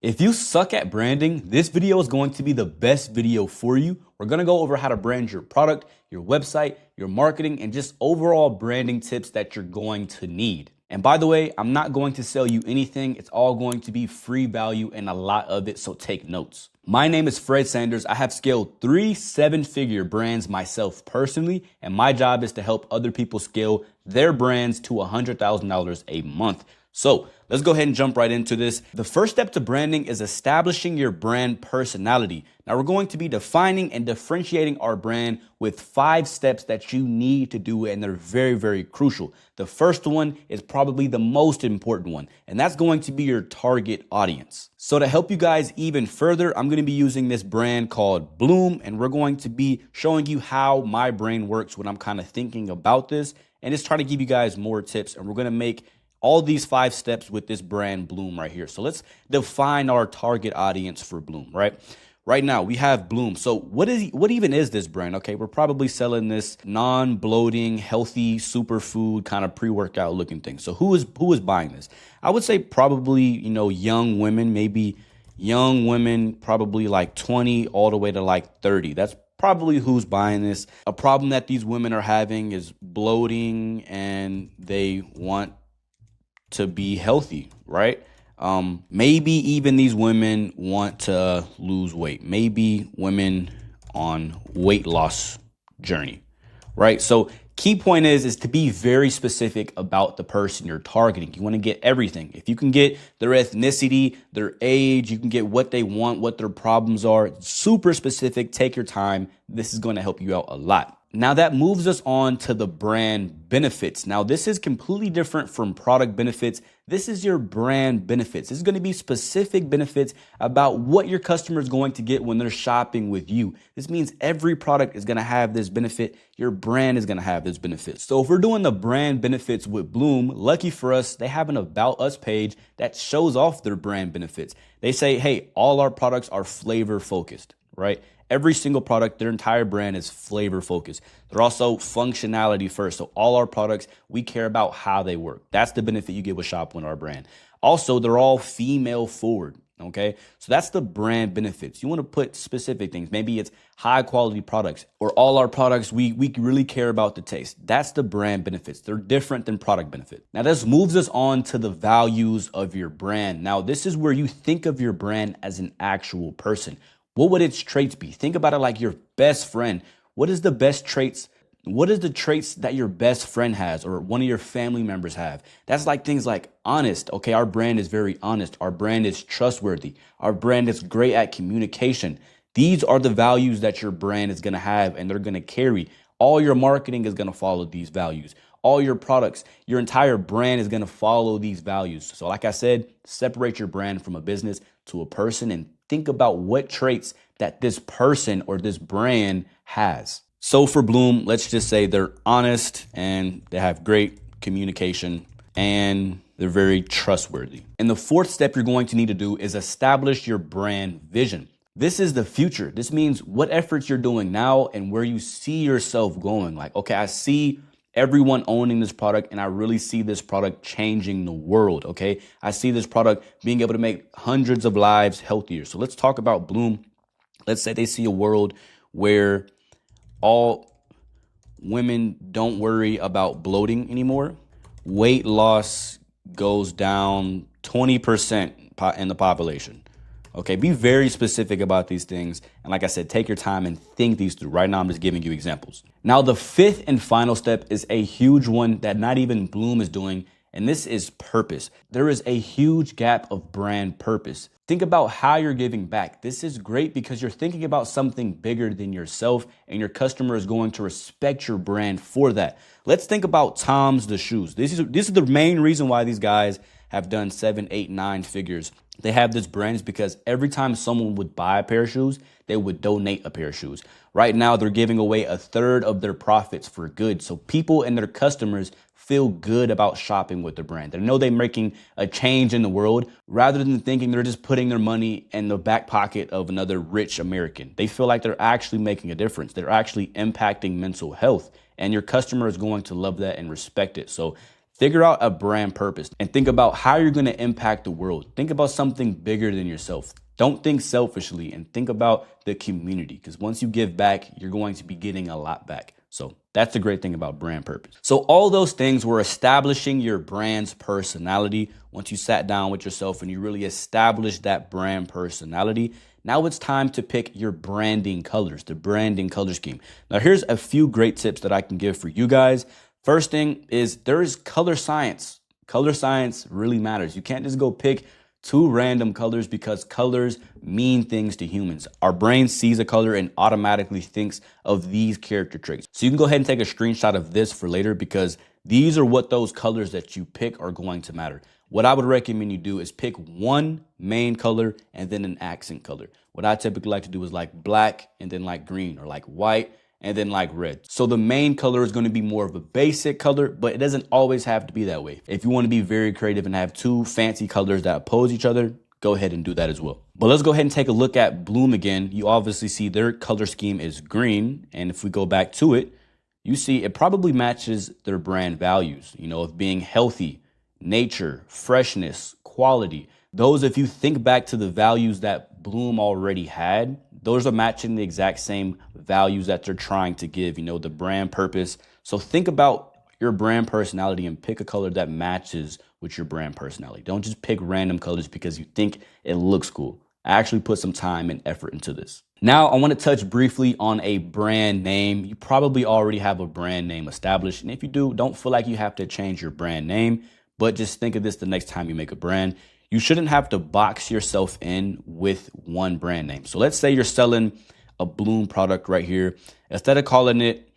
If you suck at branding, this video is going to be the best video for you. We're going to go over how to brand your product, your website, your marketing, and just overall branding tips that you're going to need. And by the way, I'm not going to sell you anything. It's all going to be free value and a lot of it, so take notes. My name is Fred Sanders. I have scaled 3 7-figure brands myself personally, and my job is to help other people scale their brands to $100,000 a month. So let's go ahead and jump right into this. The first step to branding is establishing your brand personality. Now we're going to be defining and differentiating our brand with 5 steps that you need to do, and they're very, very crucial. The first one is probably the most important one, and that's going to be your target audience. So to help you guys even further, I'm going to be using this brand called Bloom, and we're going to be showing you how my brain works when I'm kind of thinking about this, and just trying to give you guys more tips, and we're going to make all these 5 steps with this brand Bloom right here. So let's define our target audience for Bloom, right? Right now we have Bloom. So what even is this brand? Okay, we're probably selling this non-bloating, healthy superfood kind of pre-workout looking thing. So who is buying this? I would say probably, young women, maybe young women, probably like 20 all the way to like 30. That's probably who's buying this. A problem that these women are having is bloating, and they want to be healthy, right? Maybe even these women want to lose weight. Maybe women on weight loss journey, right? So key point is to be very specific about the person you're targeting. You want to get everything. If you can get their ethnicity, their age, you can get what they want, what their problems are. Super specific. Take your time. This is going to help you out a lot. Now that moves us on to the brand benefits. Now this is completely different from product benefits. This is your brand benefits. This is going to be specific benefits about what your customer is going to get when they're shopping with you. This means every product is going to have this benefit. Your brand is going to have this benefit. So if we're doing the brand benefits with Bloom, lucky for us, they have an About Us page that shows off their brand benefits. They say, hey, all our products are flavor focused, right? Every single product, their entire brand is flavor focused. They're also functionality first. So all our products, we care about how they work. That's the benefit you get with Shop with our brand. Also, they're all female forward. Okay. So that's the brand benefits. You want to put specific things. Maybe it's high quality products, or all our products, we really care about the taste. That's the brand benefits. They're different than product benefit. Now this moves us on to the values of your brand. Now this is where you think of your brand as an actual person. What would its traits be? Think about it like your best friend. What is the best traits? What is the traits that your best friend has or one of your family members have? That's like things like honest. Okay, our brand is very honest. Our brand is trustworthy. Our brand is great at communication. These are the values that your brand is going to have, and they're going to carry. All your marketing is going to follow these values. All your products, your entire brand is going to follow these values. So like I said, separate your brand from a business to a person and think about what traits that this person or this brand has. So for Bloom, let's just say they're honest and they have great communication and they're very trustworthy. And the 4th step you're going to need to do is establish your brand vision. This is the future. This means what efforts you're doing now and where you see yourself going. Like, okay, I see everyone owning this product, and I really see this product changing the world, okay? I see this product being able to make hundreds of lives healthier. So let's talk about Bloom. Let's say they see a world where all women don't worry about bloating anymore. Weight loss goes down 20% in the population. Okay, be very specific about these things. And like I said, take your time and think these through. Right now, I'm just giving you examples. Now, the 5th and final step is a huge one that not even Bloom is doing, and this is purpose. There is a huge gap of brand purpose. Think about how you're giving back. This is great because you're thinking about something bigger than yourself, and your customer is going to respect your brand for that. Let's think about Tom's the shoes. This is the main reason why these guys have done 7, 8, 9 figures. They have this brand is because every time someone would buy a pair of shoes, they would donate a pair of shoes. Right now, they're giving away 1/3 of their profits for good. So people and their customers feel good about shopping with their brand. They know they're making a change in the world rather than thinking they're just putting their money in the back pocket of another rich American. They feel like they're actually making a difference. They're actually impacting mental health, and your customer is going to love that and respect it. So Figure out a brand purpose and think about how you're going to impact the world. Think about something bigger than yourself. Don't think selfishly and think about the community, because once you give back, you're going to be getting a lot back. So that's the great thing about brand purpose. So all those things were establishing your brand's personality. Once you sat down with yourself and you really established that brand personality, now it's time to pick your branding colors, the branding color scheme. Now here's a few great tips that I can give for you guys. First thing is there is color science. Color science really matters. You can't just go pick two random colors because colors mean things to humans. Our brain sees a color and automatically thinks of these character traits. So you can go ahead and take a screenshot of this for later, because these are what those colors that you pick are going to matter. What I would recommend you do is pick one main color and then an accent color. What I typically like to do is like black and then like green, or like white and then like red. So the main color is going to be more of a basic color, but it doesn't always have to be that way. If you want to be very creative and have two fancy colors that oppose each other, go ahead and do that as well. But let's go ahead and take a look at Bloom again. You obviously see their color scheme is green. And if we go back to it, you see it probably matches their brand values, of being healthy, nature, freshness, quality. Those, if you think back to the values that Bloom already had, those are matching the exact same values that they're trying to give, the brand purpose. So think about your brand personality and pick a color that matches with your brand personality. Don't just pick random colors because you think it looks cool. Actually put some time and effort into this. Now, I want to touch briefly on a brand name. You probably already have a brand name established. And if you do, don't feel like you have to change your brand name, but just think of this the next time you make a brand. You shouldn't have to box yourself in with one brand name. So let's say you're selling a Bloom product right here. Instead of calling it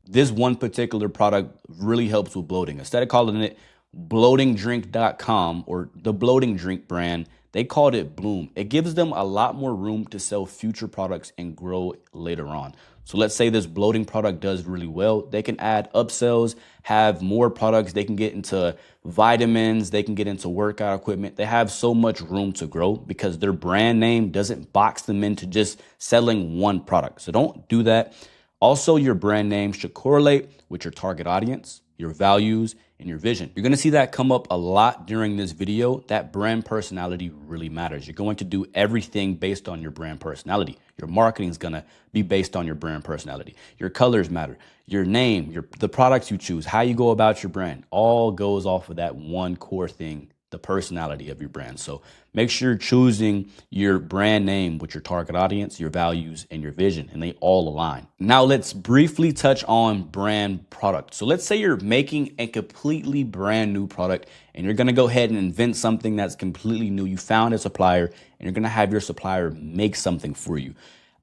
this one particular product really helps with bloating, instead of calling it bloatingdrink.com or the bloating drink brand, they called it Bloom. It gives them a lot more room to sell future products and grow later on. So let's say this bloating product does really well. They can add upsells, have more products. They can get into vitamins. They can get into workout equipment. They have so much room to grow because their brand name doesn't box them into just selling one product. So don't do that. Also, your brand name should correlate with your target audience, your values, and your vision. You're going to see that come up a lot during this video. That brand personality really matters. You're going to do everything based on your brand personality. Your marketing is going to be based on your brand personality. Your colors matter. Your name, the products you choose, how you go about your brand, all goes off of that one core thing, the personality of your brand. So make sure you're choosing your brand name with your target audience, your values, and your vision, and they all align. Now let's briefly touch on brand product. So let's say you're making a completely brand new product and you're gonna go ahead and invent something that's completely new. You found a supplier and you're gonna have your supplier make something for you.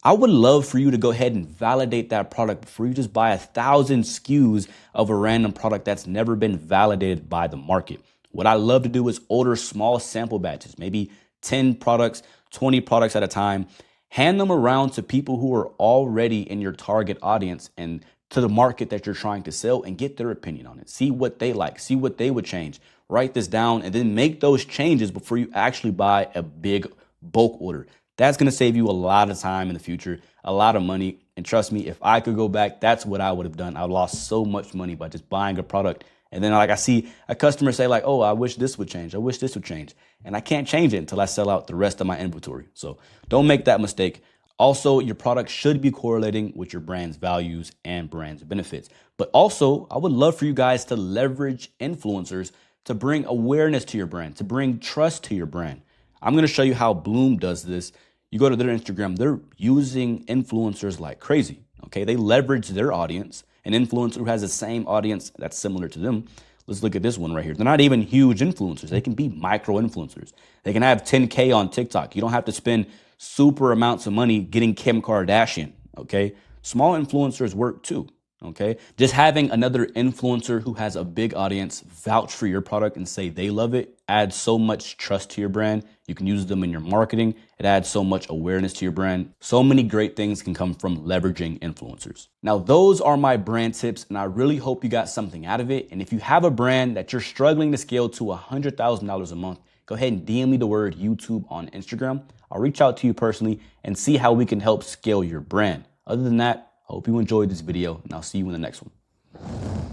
I would love for you to go ahead and validate that product before you just buy 1,000 SKUs of a random product that's never been validated by the market. What I love to do is order small sample batches, maybe 10 products, 20 products at a time, hand them around to people who are already in your target audience and to the market that you're trying to sell, and get their opinion on it. See what they like, see what they would change. Write this down and then make those changes before you actually buy a big bulk order. That's going to save you a lot of time in the future, a lot of money. And trust me, if I could go back, that's what I would have done. I lost so much money by just buying a product. And then like I see a customer say like, oh, I wish this would change. I wish this would change. And I can't change it until I sell out the rest of my inventory. So don't make that mistake. Also, your product should be correlating with your brand's values and brand's benefits. But also, I would love for you guys to leverage influencers to bring awareness to your brand, to bring trust to your brand. I'm going to show you how Bloom does this. You go to their Instagram, they're using influencers like crazy. Okay, they leverage their audience. An influencer who has the same audience that's similar to them. Let's look at this one right here. They're not even huge influencers. They can be micro influencers. They can have 10K on TikTok. You don't have to spend super amounts of money getting Kim Kardashian, okay? Small influencers work too, okay? Just having another influencer who has a big audience vouch for your product and say they love it adds so much trust to your brand. You can use them in your marketing. It adds so much awareness to your brand. So many great things can come from leveraging influencers. Now, those are my brand tips, and I really hope you got something out of it. And if you have a brand that you're struggling to scale to $100,000 a month, go ahead and DM me the word YouTube on Instagram. I'll reach out to you personally and see how we can help scale your brand. Other than that, I hope you enjoyed this video, and I'll see you in the next one.